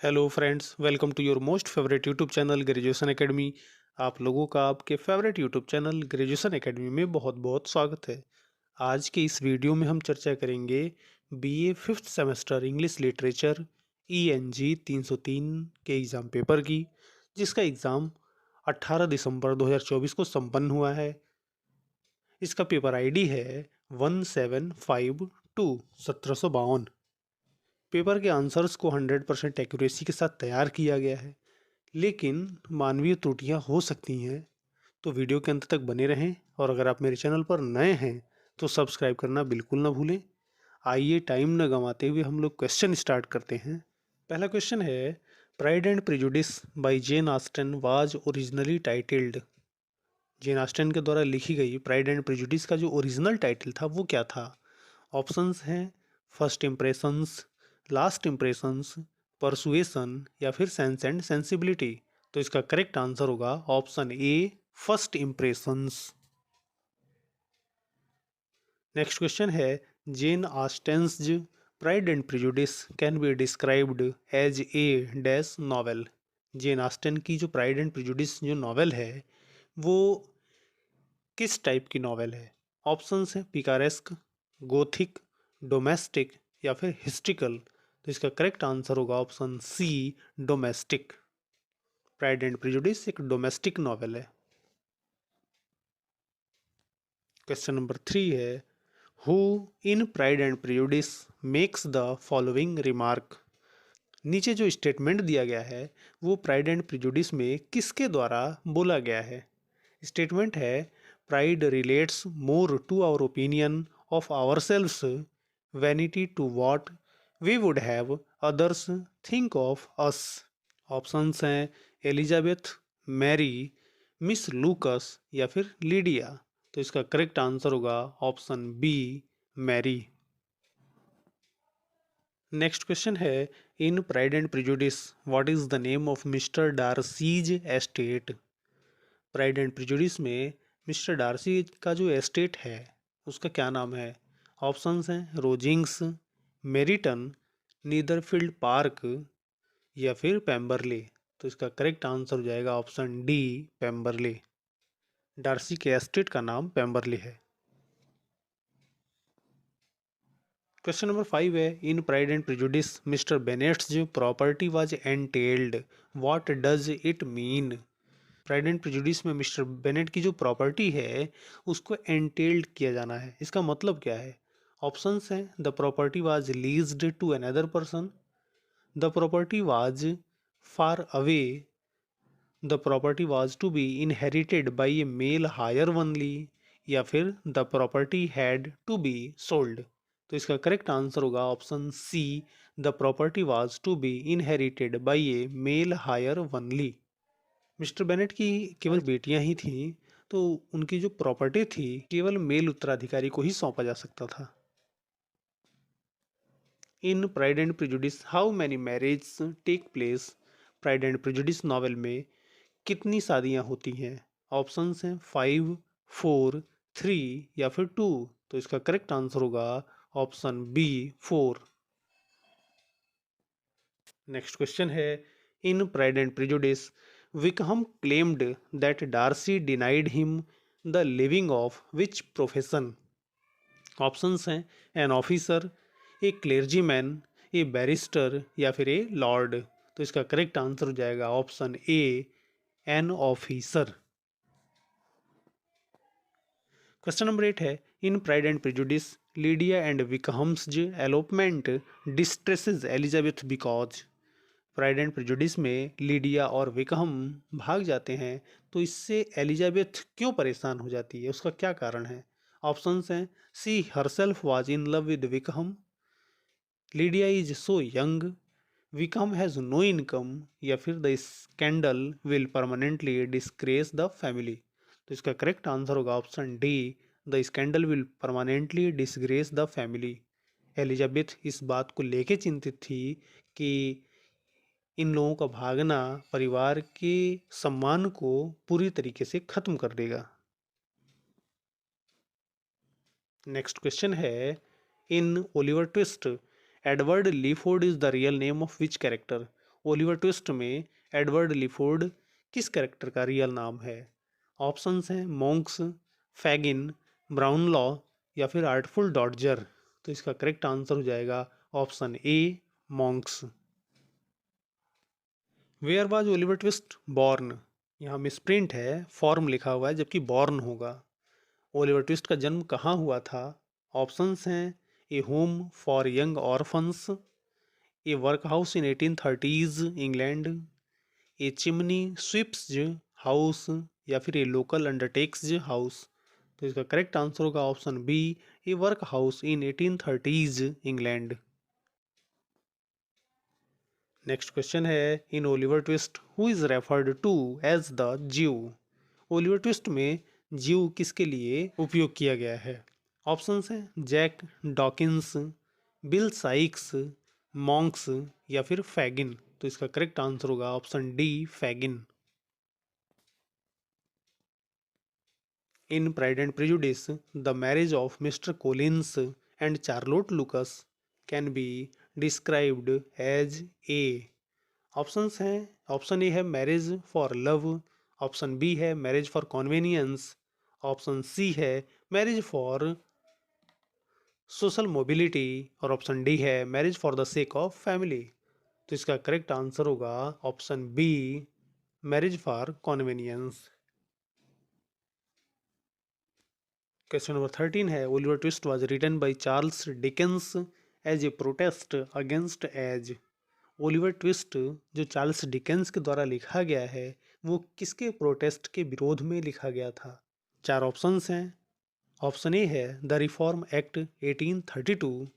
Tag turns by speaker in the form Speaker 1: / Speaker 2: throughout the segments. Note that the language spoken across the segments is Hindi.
Speaker 1: Hello friends, welcome to your most favourite YouTube channel graduation academy. आप लोगों का आपके favourite YouTube channel graduation academy में बहुत बहुत स्वागत है। आज के इस वीडियो में हम चर्चा करेंगे BA fifth semester English literature ENG 303 के एग्ज़ाम पेपर की, जिसका एग्ज़ाम 18 दिसंबर 2024 को संपन्न हुआ है। इसका पेपर आईडी है 1752 1752। पेपर के आंसर्स को 100% एक्यूरेसी के साथ तैयार किया गया है, लेकिन मानवीय त्रुटियां हो सकती हैं, तो वीडियो के अंत तक बने रहें। और अगर आप मेरे चैनल पर नए हैं तो सब्सक्राइब करना बिल्कुल ना भूलें। आइए टाइम न गंवाते हुए हम लोग क्वेश्चन स्टार्ट करते हैं। पहला क्वेश्चन है, pride and prejudice by Jane Austen was originally titled. Jane Austen के द्वारा लिखी गई प्राइड एंड प्रेजुडिस का जो ओरिजिनल टाइटल था वो क्या था? ऑप्शंस हैं First Impressions, Last Impressions, Persuasion या फिर सेंस एंड सेंसिबिलिटी। तो इसका करेक्ट आंसर होगा option A, First Impressions. Next question है, Jane Austen's Pride and Prejudice can be described as a dash novel. Jane Austen की जो प्राइड एंड प्रेजुडिस जो नॉवेल है वो किस टाइप की नॉवेल है? ऑप्शंस हैं पिकारेस्क, गोथिक, डोमेस्टिक या फिर हिस्ट्रिकल। तो इसका करेक्ट आंसर होगा option C, domestic. Pride and prejudice एक डोमेस्टिक नॉवेल है। क्वेश्चन नंबर 3 है, who in pride and prejudice makes the following remark. नीचे जो स्टेटमेंट दिया गया है वो प्राइड एंड प्रेजुडिस में किसके द्वारा बोला गया है? स्टेटमेंट है, pride relates more to our opinion of ourselves, vanity to what we would have others think of us. Options हैं एलिजाबेथ, मैरी, मिस लूकस या फिर लीडिया। तो इसका करेक्ट आंसर होगा option B, Mary. Next question है, in pride and Prejudice what is the name of mister Darcy's estate. Pride and prejudice में मिस्टर डार्सी का जो एस्टेट है उसका क्या नाम है? ऑप्शंस हैं रोजिंग्स, मेरिटन, नीदरफील्ड पार्क या फिर पेम्बरले। तो इसका करेक्ट आंसर हो जाएगा ऑप्शन डी, पेम्बरले। डार्सी के एस्टेट का नाम पेम्बरले है। क्वेश्चन नंबर 5 है, in pride and Prejudice Mr Bennet's जो property was entailed, what does it mean. Pride and prejudice में मिस्टर बेनेट की जो प्रॉपर्टी है उसको एंटेल्ड किया जाना है, इसका मतलब क्या है? ऑप्शंस हैं the property was leased to another person, the property was far away, the property was to be inherited by a male heir only या फिर the property had to be sold. तो इसका करेक्ट आंसर होगा option C, the property was to be inherited by a male heir only. Mister Bennet की केवल बेटियां ही थीं, तो उनकी जो प्रॉपर्टी थी केवल मेल उत्तराधिकारी को ही सौंपा जा सकता था। In pride and Prejudice how many marriage take place. Pride and Prejudice novel में कितनी शादियां होती हैं? ऑप्शंस हैं 5, 4, 3 या फिर 2। तो इसका करेक्ट आंसर होगा ऑप्शन बी, 4। नेक्स्ट क्वेश्चन है, in pride and Prejudice Wickham claimed that Darcy denied him the living of which profession. Options हैं an officer, a clergyman, a barrister या फिर ए लॉर्ड। तो इसका करेक्ट आंसर हो जाएगा option A, an officer. Question number 8 है, in pride and Prejudice Lydia and Wickham's elopement distresses Elizabeth because. Pride and prejudice में लीडिया और विकहम भाग जाते हैं, तो इससे एलिजाबेथ क्यों परेशान हो जाती है, उसका क्या कारण है? ऑप्शंस हैं she herself was in love with Wickham, Lydia is so young, Wickham has no income या फिर the scandal will permanently disgrace the family. तो इसका करेक्ट आंसर होगा option D, the scandal will permanently disgrace the family. Elizabeth इस बात को लेके चिंतित थी कि इन लोगों का भागना परिवार के सम्मान को पूरी तरीके से खत्म कर देगा। नेक्स्ट क्वेश्चन है, in Oliver Twist Edward Leeford is the real name of which character. Oliver Twist में एडवर्ड लिफोर्ड किस कैरेक्टर का रियल नाम है? ऑप्शंस हैं मॉन्क्स, फैगिन, ब्राउन लॉ या फिर आर्टफुल डॉडजर। तो इसका करेक्ट आंसर हो जाएगा option A, monks. Where was Oliver Twist born? यहाँ मिसप्रिंट है, फॉर्म लिखा हुआ है जबकि बॉर्न होगा। ओलिवर ट्विस्ट का जन्म कहाँ हुआ था? ऑप्शंस हैं a home for young orphans, a workhouse in 1830s England, a chimney sweep's house या फिर ए लोकल अंडरटेक्स हाउस। तो इसका करेक्ट आंसर होगा option B, a workhouse in 1830s England. Next question है in Oliver Twist who is referred to as the Jew? Oliver Twist में ज्यू किसके लिए उपयोग किया गया है? ऑप्शंस हैं Jack Dawkins, Bill Sikes, Monks या फिर फैगिन। तो इसका करेक्ट आंसर होगा option D, Fagin. In pride and prejudice the marriage of mister Collins and Charlotte Lucas can be described as a. Options हैं, ऑप्शन ए है marriage for love, option B है marriage for convenience, option C है मैरिज फॉर सोशल मोबिलिटी और ऑप्शन डी है marriage for the sake of family. तो इसका करेक्ट आंसर होगा option B, marriage for convenience. Question number 13 है Oliver Twist was written by Charles Dickens as a protest against age. Oliver Twist जो चार्ल्स डिकेंस के द्वारा लिखा गया है वो किसके प्रोटेस्ट के विरोध में लिखा गया था? चार ऑप्शंस हैं। ऑप्शन ए है the Reform Act 1832,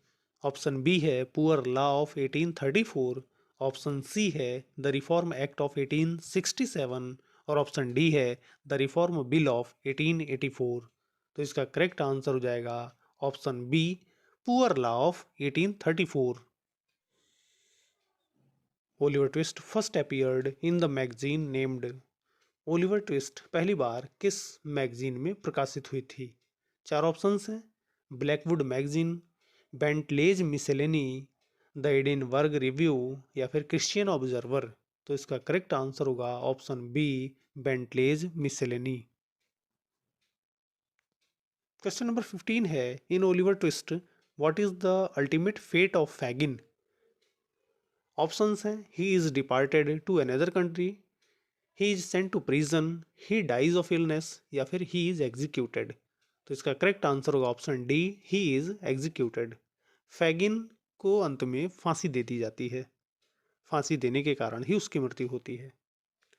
Speaker 1: option B है Poor Law of 1834, option C है द रिफॉर्म एक्ट ऑफ 1867 और ऑप्शन डी है द रिफॉर्म बिल ऑफ 1884। तो इसका करेक्ट आंसर हो जाएगा option B, Poor Law of 1834। Oliver Twist first appeared in the magazine named. Oliver Twist पहली बार किस मैगजीन में प्रकाशित हुई थी? चार ऑप्शंस हैं Blackwood magazine, Bentley's Miscellany, the Edinburgh Review या फिर क्रिश्चियन ऑब्जर्वर। तो इसका करेक्ट आंसर होगा option B, Bentley's Miscellany. Question number 15 है in Oliver Twist what is the ultimate fate of Fagin? Options हैं he is departed to another country, he is sent to prison, he dies of illness या फिर ही इज एग्जीक्यूटेड। तो इसका करेक्ट आंसर होगा option D, he is executed. Fagin को अंत में फांसी दे दी जाती है, फांसी देने के कारण ही उसकी मृत्यु होती है,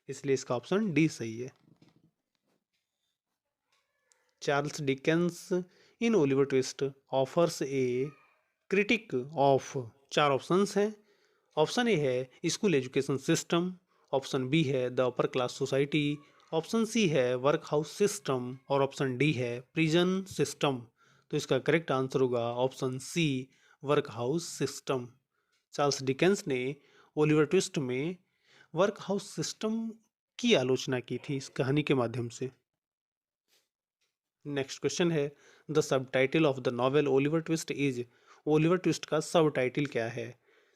Speaker 1: इसलिए इसका ऑप्शन डी सही है। Charles Dickens in Oliver Twist offers a critique of. चार ऑप्शंस हैं। ऑप्शन ए है school education system, option B है the upper class society, option C है वर्क हाउस सिस्टम और ऑप्शन डी है प्रिजन सिस्टम। तो इसका करेक्ट आंसर होगा option C, workhouse system. Charles Dickens ने ओलिवर ट्विस्ट में वर्क हाउस सिस्टम की आलोचना की थी इस कहानी के माध्यम से। नेक्स्ट क्वेश्चन है the sub title of the novel Oliver Twist is. Oliver Twist का सब टाइटल क्या है?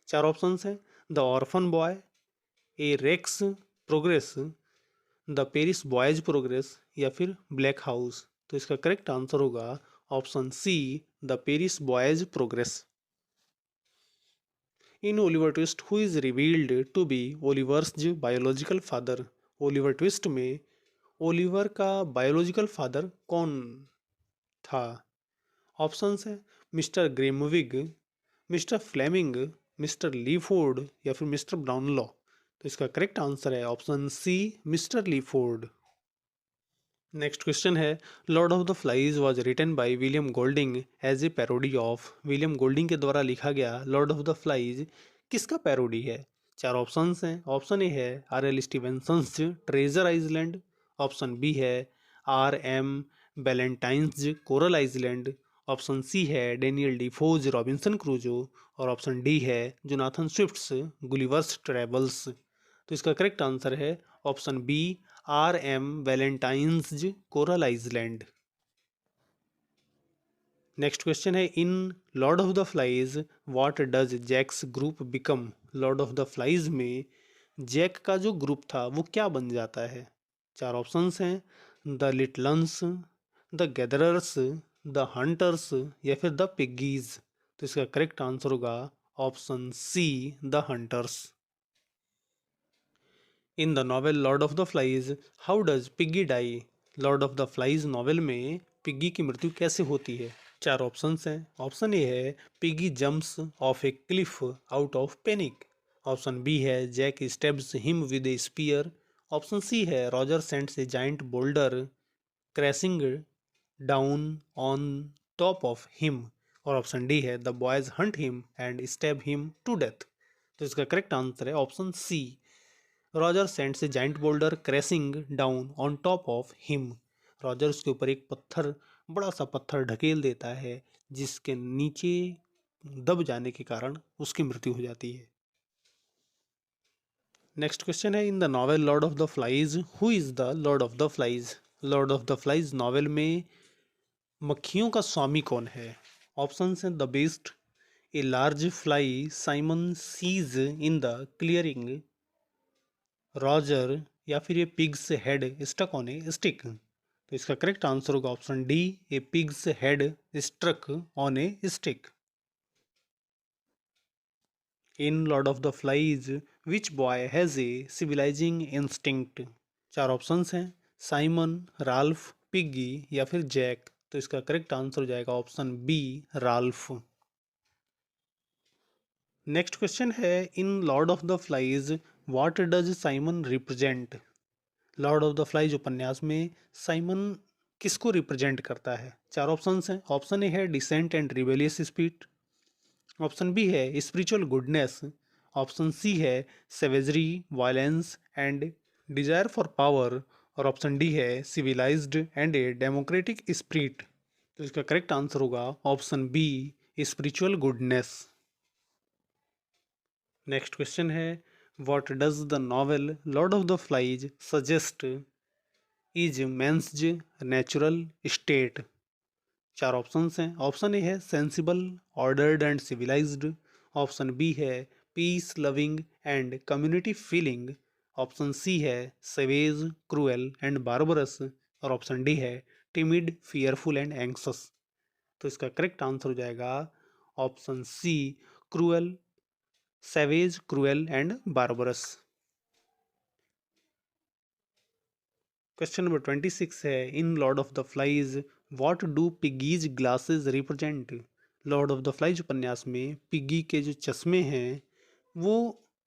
Speaker 1: चार ऑप्शंस हैं the orphan boy, a rake's progress, the parish boy's progress या फिर ब्लैक हाउस। तो इसका करेक्ट आंसर होगा option C, the parish boy's progress. In Oliver Twist who is revealed to be Oliver's biological father. Oliver Twist में ओलिवर का बायोलॉजिकल फादर कौन था? ऑप्शंस है mister ग्रेमविग, mister Fleming, Mr Leeford या फिर मिस्टर ब्राउनलॉ। तो इसका करेक्ट आंसर है option C, Mr Leeford. Next question है Lord of the Flies was written by William Golding as a parody of. William Golding के द्वारा लिखा गया लॉर्ड ऑफ द फ्लाइज किसका पैरोडी है? चार ऑप्शंस हैं। ऑप्शन ए है R L Stevenson's Treasure Island, option B है R M Ballantyne's Coral Island, option C है डेनियल डिफोज रॉबिन्सन क्रूजो और ऑप्शन डी है जोनाथन स्विफ्ट्स गुलिवर्स ट्रेवल्स। तो इसका करेक्ट आंसर है option B, R M Ballantyne's Coral Island. Next question है in Lord of the Flies what does Jack's group become. Lord of the flies में जैक का जो ग्रुप था वो क्या बन जाता है? चार ऑप्शंस हैं, the littluns, the gatherers, the hunters या फिर द पिग्गीज। तो इसका करेक्ट आंसर होगा option C, the hunters. In the novel Lord of the Flies how does Piggy die? Lord of the flies novel में पिग्गी की मृत्यु कैसे होती है? चार ऑप्शंस हैं। ऑप्शन ए है Piggy jumps off a cliff out of panic. Option B है Jack stabs him with a spear. Option C है Roger sends a giant boulder crashing down on top of him. और ऑप्शन डी है the boys hunt him and stab him to death. तो इसका करेक्ट आंसर है option C, Roger sends a giant boulder crashing down on top of him. Roger उसके ऊपर एक पत्थर, बड़ा सा पत्थर ढकेल देता है जिसके नीचे दब जाने के कारण उसकी मृत्यु हो जाती है। नेक्स्ट क्वेश्चन है in the novel Lord of the flies who is the lord of the flies? Lord of the flies novel में मक्खियों का स्वामी कौन है? ऑप्शन है the beast, a large fly Simon sees in the clearing, Roger या फिर ये pig's head stuck on a stick. तो इसका करेक्ट आंसर होगा option D, a pig's head struck on a stick. In Lord of the flies which boy has a civilising instinct? चार ऑप्शंस हैं, साइमन, राल्फ, पिग्गी या फिर जैक। तो इसका करेक्ट आंसर हो जाएगा option B, Ralph. Next question है in Lord of the Flies what does Simon represent? Lord of the Flies उपन्यास में साइमन किसको रिप्रेजेंट करता है? चार ऑप्शंस हैं। ऑप्शन ए है decent and rebellious spirit. Option B है स्पिरिचुअल गुडनेस। ऑप्शन सी है savagery, violence and desire for power. और ऑप्शन डी है civilised and a democratic spirit. तो इसका करेक्ट आंसर होगा option B, spiritual goodness. Next question है what does the novel Lord of the Flies suggest is man's natural state? चार ऑप्शंस हैं। ऑप्शन ए है sensible, ordered and civilised. Option B है peace loving and community feeling. Option C है सेवेज, क्रूएल एंड बार्बरस। और ऑप्शन डी है टिमिड, फियरफुल एंड एंक्सस। तो इसका करेक्ट आंसर हो जाएगा option C, cruel, savage, cruel and barbarous. Question number 26 है in Lord of the Flies what do Piggy's glasses represent? Lord of the Flies उपन्यास में पिग्गी के जो चश्मे हैं वो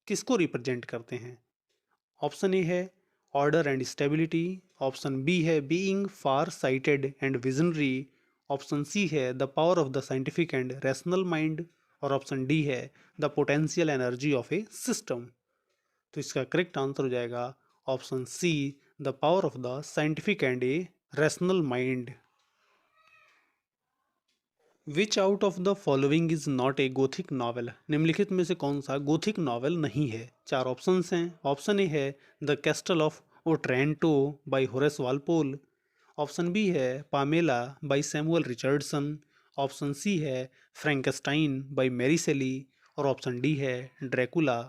Speaker 1: किसको रिप्रेजेंट करते हैं? ऑप्शन ए है order and stability. Option B है being farsighted and visionary. Option C है the power of the scientific and rational mind. और ऑप्शन डी है the potential energy of a system. तो इसका करेक्ट आंसर हो जाएगा option C, the power of the scientific and a rational mind. Which out of the following is not a Gothic novel? निम्नलिखित में से कौन सा गोथिक नॉवेल नहीं है? चार ऑप्शंस हैं। ऑप्शन ए है the Castle of Otranto by Horace Walpole. Option B है Pamela by Samuel Richardson. Option C है फ्रैंकेस्टाइन बाय मैरी सेली। और ऑप्शन डी है ड्रैकुला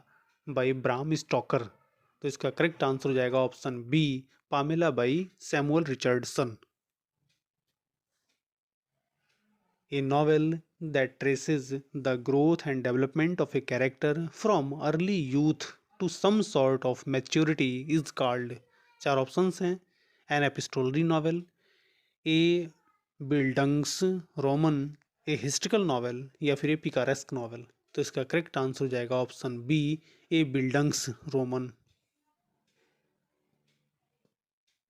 Speaker 1: बाय ब्राम स्टॉकर। तो इसका करेक्ट आंसर हो जाएगा option B, Pamela by Samuel Richardson. A novel that traces the growth and development of a character from early youth to some sort of maturity is called। चार ऑप्शंस हैं, एन एपिस्टोलरी नॉवेल, ए बिल्डंग्स रोमन, ए हिस्ट्रिकल नॉवेल या फिर ए पिकारेस्क नॉवेल। तो इसका करेक्ट आंसर हो जाएगा ऑप्शन बी, ए बिल्डंग्स रोमन।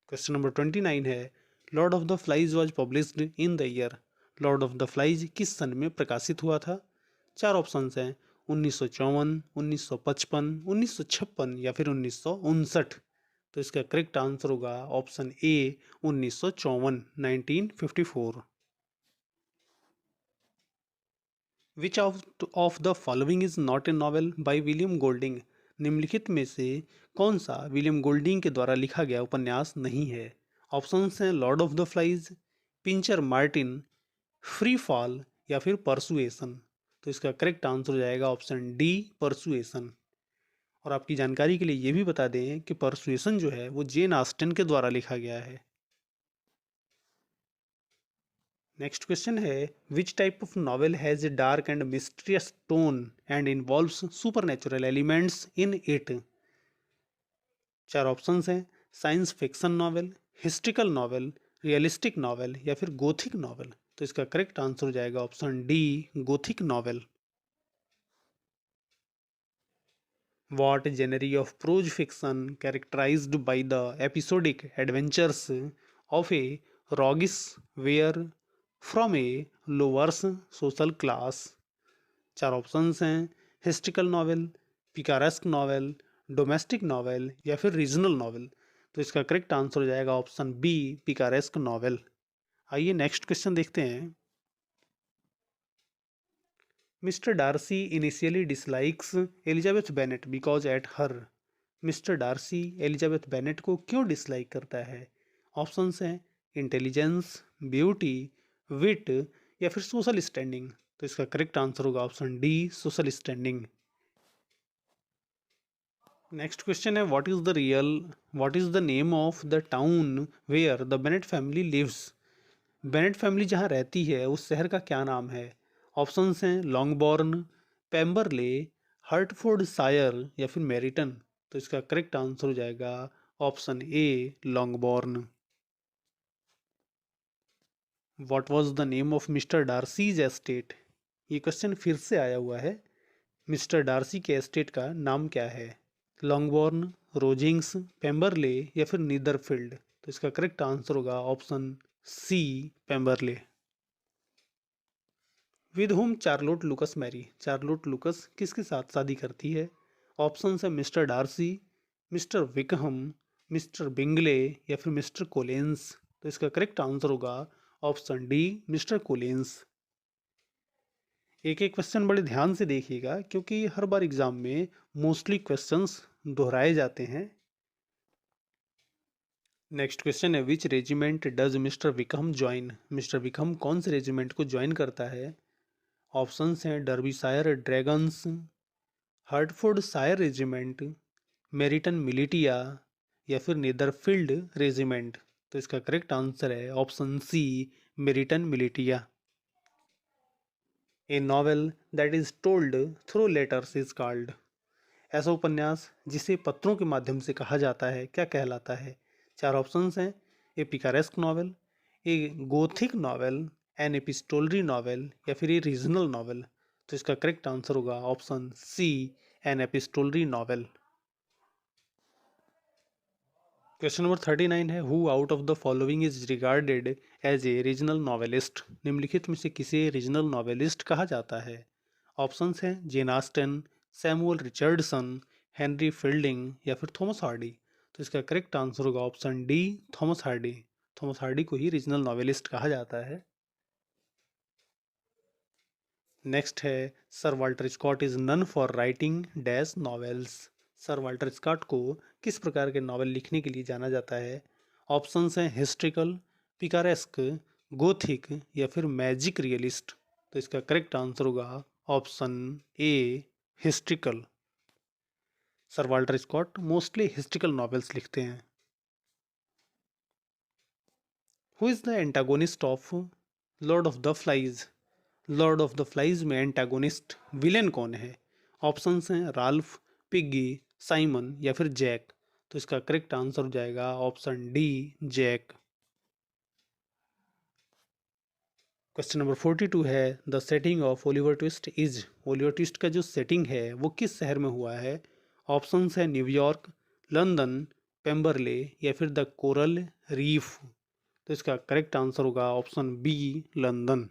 Speaker 1: क्वेश्चन नंबर 29 है Lord of the flies was published in the year? Lord of the flies किस सन में प्रकाशित हुआ था? चार ऑप्शंस हैं, 1954, 1955, 1956 या फिर 1959। तो इसका करेक्ट आंसर होगा option A, 1954, 1954। Which of the following is not A novel by William Golding? निम्नलिखित में से कौन सा विलियम गोल्डिंग के द्वारा लिखा गया उपन्यास नहीं है? ऑप्शंस हैं lord of the flies, Pincher Martin, free fall या फिर परसुएसन। तो इसका करेक्ट आंसर हो जाएगा ऑप्शन डी, परसुएसन। और आपकी जानकारी के लिए ये भी बता दें कि परसुएशन जो है वो जेन ऑस्टन के द्वारा लिखा गया है। नेक्स्ट क्वेश्चन है, which type of novel has a dark and mysterious tone and involves supernatural elements in it? चार ऑप्शंस हैं, science fiction novel, historical novel, realistic novel या फिर गोथिक नॉवेल। तो इसका करेक्ट आंसर हो जाएगा option D, Gothic novel. What genre of prose fiction characterized by the episodic adventures of a roguish weir from a lower social class? चार ऑप्शंस हैं, historical novel, picaresque novel, domestic novel या फिर रीजनल नॉवेल। तो इसका करेक्ट आंसर हो जाएगा ऑप्शन बी, पिकारेस्क नॉवेल। आइए नेक्स्ट क्वेश्चन देखते हैं। Mister Darcy initially dislikes Elizabeth Bennet because at her. Mister Darcy Elizabeth Bennet को क्यों डिसलाइक करता है? ऑप्शंस हैं, इंटेलिजेंस, ब्यूटी, विट या फिर सोशल स्टैंडिंग। तो इसका करेक्ट आंसर होगा option D, social standing. Next question है, what is the name of the town where the Bennet family lives? Bennet family जहाँ रहती है उस शहर का क्या नाम है? ऑप्शंस हैं, लॉन्गबॉर्न, पेम्बरले, हर्टफोर्ड शायर या फिर मेरिटन। तो इसका करेक्ट आंसर हो जाएगा option A, Longbourn. What was the name of mister Darcy's estate? ये क्वेश्चन फिर से आया हुआ है। मिस्टर डार्सी के एस्टेट का नाम क्या है? लॉन्गबॉर्न, रोजिंग्स, पेम्बरले या फिर नीदरफील्ड। तो इसका करेक्ट आंसर होगा option C, Pemberley. With whom Charlotte Lucas marry? Charlotte Lucas किसके साथ शादी करती है? ऑप्शन है, Mr Darcy, Mr Wickham, Mr Bingley या फिर मिस्टर कोलेंस। तो इसका करेक्ट आंसर होगा ऑप्शन डी, मिस्टर कोलेंस। एक एक क्वेश्चन बड़े ध्यान से देखिएगा क्योंकि हर बार एग्जाम में मोस्टली क्वेश्चंस दोहराए जाते हैं। नेक्स्ट क्वेश्चन है, which regiment does Mr Wickham join? Mister Wickham कौन से रेजिमेंट को ज्वाइन करता है? ऑप्शंस हैं, Derbyshire Dragoons, Hertfordshire regiment, Meryton militia या फिर नीदरफील्ड रेजिमेंट। तो इसका करेक्ट आंसर है option C, Meryton militia. A novel that is told through letters is called? ऐसा उपन्यास जिसे पत्रों के माध्यम से कहा जाता है क्या कहलाता है? चार ऑप्शंस हैं, a picaresque novel, a Gothic novel, an epistolary novel या फिर ए रीजनल नॉवेल। तो इसका करेक्ट आंसर होगा option C, an epistolary novel. Question number 39 है, who out of the following is regarded as a regional novelist? निम्नलिखित में से किसे रीजनल नॉवेलिस्ट कहा जाता है? ऑप्शंस हैं, Jane Austen, Samuel Richardson, Henry Fielding या फिर थॉमस हार्डी। तो इसका करेक्ट आंसर होगा option D, Thomas Hardy. Thomas Hardy को ही रीजनल नॉवेलिस्ट कहा जाता है। नेक्स्ट है, sir Walter Scott is known for writing dash novels? Sir Walter Scott को किस प्रकार के नॉवेल लिखने के लिए जाना जाता है? ऑप्शंस हैं, हिस्ट्रिकल, पिकारेस्क, गोथिक या फिर मैजिक रियलिस्ट। तो इसका करेक्ट आंसर होगा option A, historical. Sir Walter Scott mostly historical novels लिखते हैं। Who is the antagonist of lord of the flies? Lord of the flies में एंटागोनिस्ट विलेन कौन है? ऑप्शंस हैं, राल्फ, पिग्गी, साइमन या फिर जैक। तो इसका करेक्ट आंसर हो जाएगा option D, Jack. Question number 42 है, the setting of Oliver Twist is? Oliver Twist का जो सेटिंग है वो किस शहर में हुआ है? ऑप्शंस है, न्यूयॉर्क, लंदन, पेम्बरले या फिर द कोरल रीफ। तो इसका करेक्ट आंसर होगा option B, London.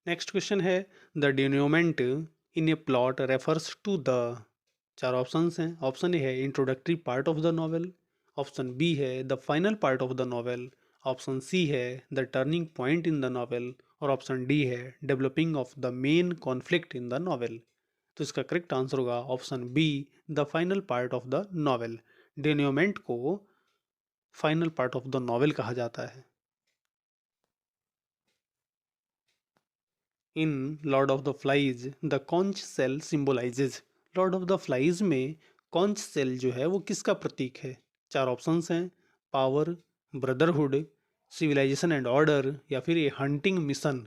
Speaker 1: Next question है, the denouement in a plot refers to the? चार ऑप्शंस हैं। ऑप्शन ए है introductory part of the novel, option B है the final part of the novel, option C है the turning point in the novel और ऑप्शन डी है developing of the main conflict in the novel. तो इसका करेक्ट आंसर होगा option B, the final part of the novel. Denouement को final part of the novel कहा जाता है। In Lord of the Flies, the conch shell symbolizes? Lord of the flies में कॉन्च सेल जो है वो किसका प्रतीक है? चार ऑप्शंस हैं, power, brotherhood, civilisation and order, या फिर ये हंटिंग मिशन।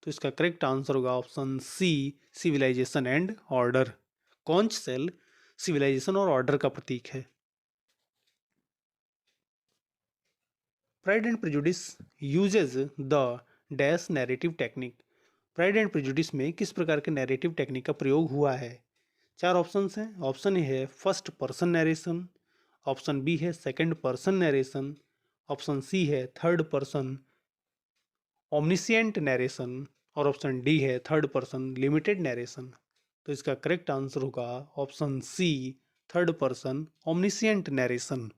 Speaker 1: तो इसका करेक्ट आंसर होगा option C, civilisation and order. Conch shell civilisation और ऑर्डर का प्रतीक है। Pride and prejudice uses the dash narrative technique. Pride and prejudice में किस प्रकार के नैरेटिव टेक्निक का प्रयोग हुआ है? चार ऑप्शंस हैं। ऑप्शन ए है first person narration, option B है second person narration, option C है थर्ड पर्सन ओमनिशिएंट नरेशन, और ऑप्शन डी है थर्ड पर्सन लिमिटेड नरेशन। तो इसका करेक्ट आंसर होगा option C, third person omniscient narration.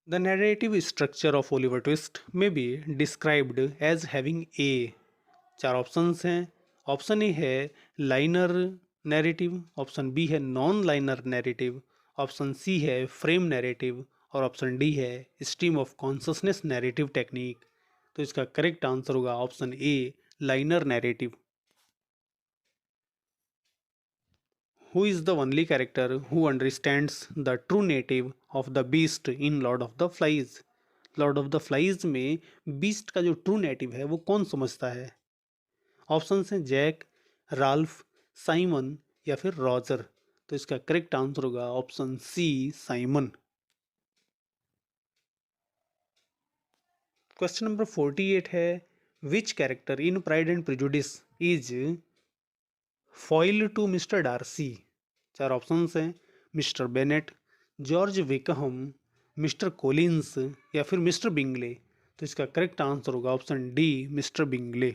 Speaker 1: The narrative structure of Oliver Twist may be described as having a। चार ऑप्शंस हैं। ऑप्शन ए है लाइनर नैरेटिव, ऑप्शन बी है non linear narrative, option C है फ्रेम नैरेटिव, और ऑप्शन डी है stream of consciousness narrative technique. तो इसका करेक्ट आंसर होगा option A, linear narrative. Who is the only character who understands the true native of the beast in Lord of the Flies? Lord of the flies में बीस्ट का जो ट्रू नेटिव है वो कौन समझता है? ऑप्शंस हैं जैक, राल्फ, साइमन, या फिर रॉजर। तो इसका करेक्ट आंसर होगा option C, Simon. Question number 48 है, which character in pride and Prejudice is foil to Mr Darcy? चार ऑप्शंस हैं, Mr Bennet, George Wickham, Mr Collins, या फिर मिस्टर बिंगले। तो इसका करेक्ट आंसर होगा option D, Mr Bingley.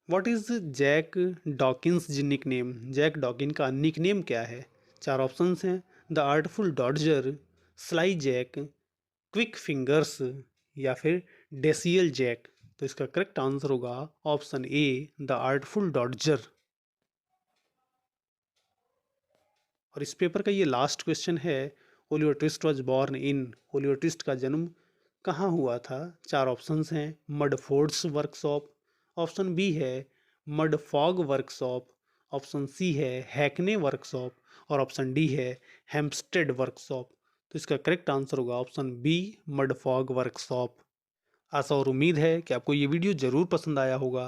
Speaker 1: What is Jack Dawkins nickname? Jack Dawkin का निक नेम क्या है? चार ऑप्शंस हैं, the Artful Dodger, Sly Jack, Quick fingers, या फिर डेसियल जैक। तो इसका करेक्ट आंसर होगा ऑप्शन ए, द आर्टफुल डॉडजर। और इस पेपर का ये लास्ट क्वेश्चन है, Oliver twist was born in. Oliver Twist का जन्म कहाँ हुआ था? चार ऑप्शंस हैं, मडफोर्ड्स वर्कशॉप, ऑप्शन बी है मडफॉग वर्कशॉप, ऑप्शन सी है हैकने वर्कशॉप, और ऑप्शन डी है हेम्पस्टेड वर्कशॉप। तो इसका करेक्ट आंसर होगा ऑप्शन बी, मडफॉग वर्कशॉप। आशा और उम्मीद है कि आपको ये वीडियो ज़रूर पसंद आया होगा।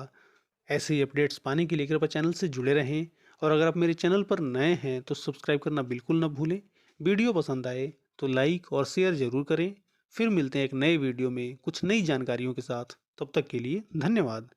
Speaker 1: ऐसे ही अपडेट्स पाने के लिए कृपया चैनल से जुड़े रहें, और अगर आप मेरे चैनल पर नए हैं तो सब्सक्राइब करना बिल्कुल ना भूलें। वीडियो पसंद आए तो लाइक और शेयर ज़रूर करें। फिर मिलते हैं एक नए वीडियो में कुछ नई जानकारियों के साथ। तब तक के लिए धन्यवाद।